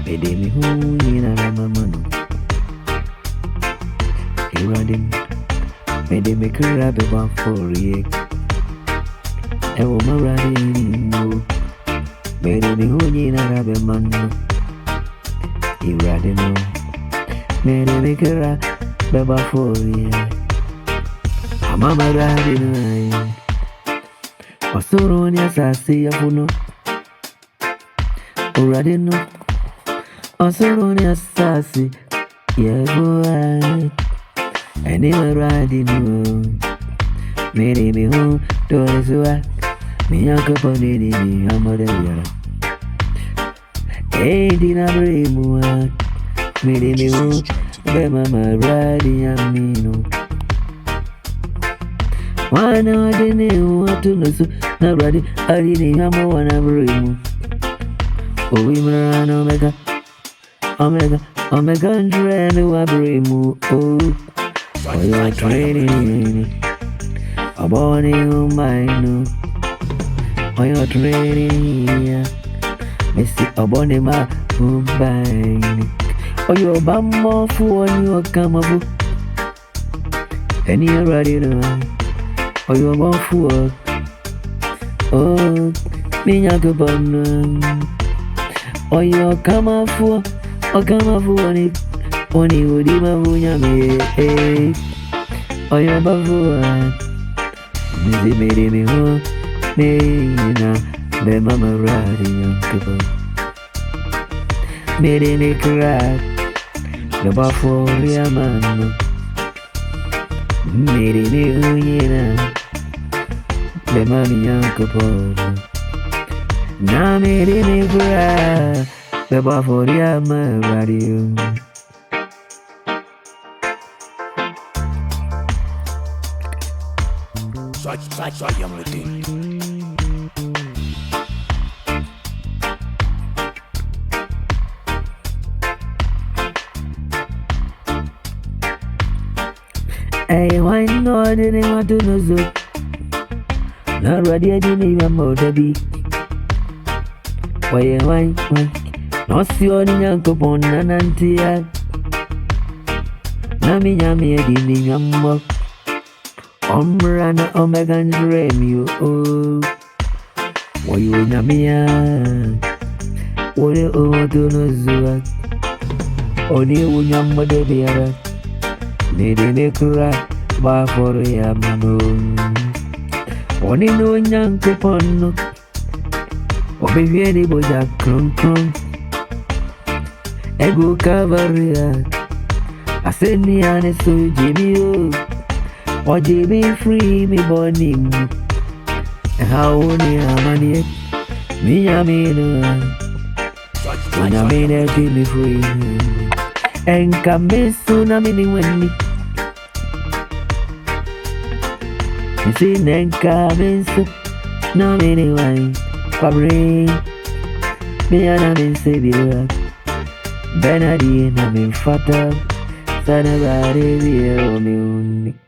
Bedemi huni na mamano Iradim Bedemi kurabe wa foriye Ewo maradi mo Bedemi huni na rabe mano Iradim Bedemi kurabe wa foriye Ama maradi no Osoro ni asasi ya funo Iradim no Osoro ni asasi yeah boy anywhere riding no Made me home to this way me a couple of me I'm a there hey dina bremu made me home be mama riding a me no one I didn't want to know so na ready I didn't I'm a one bremu oh we run omega and bremu oh you're training a body on mine oh you're training Missy a body ma mine oh you're bambo for you come up and you're ready to oh you're born for oh me go burn oh you're come up for oh come up for it Oni udi mavunya me oyo bavuwa Mizi meri mi ho Meina Be mama radi yankibo Meri mi krak Be bafori amano Meri mi uyina Be mami yankibo Na meri mi krak Be bafori amano radi Such young thing. Hey, why no? I didn't want to know so. Not ready, I didn't even know the beat. Why? No, see on the young couple, Nantia. Nami, I didn't even know. Omrana omega dream you oh Why you in a mia What you over to no zua Oni unyamba de biara Nede ne kura Ba for ya mano Oni no nyanko pono Obi vieni boja kron Ego kavaria Aseni ane so jimi oh or be free me burning how only money me I mean when I mean it be free and come soon I mean when me see and come so no meaning why Fabri me and I mean Savior BENARD ASANTE I'm in fatal Sanabari be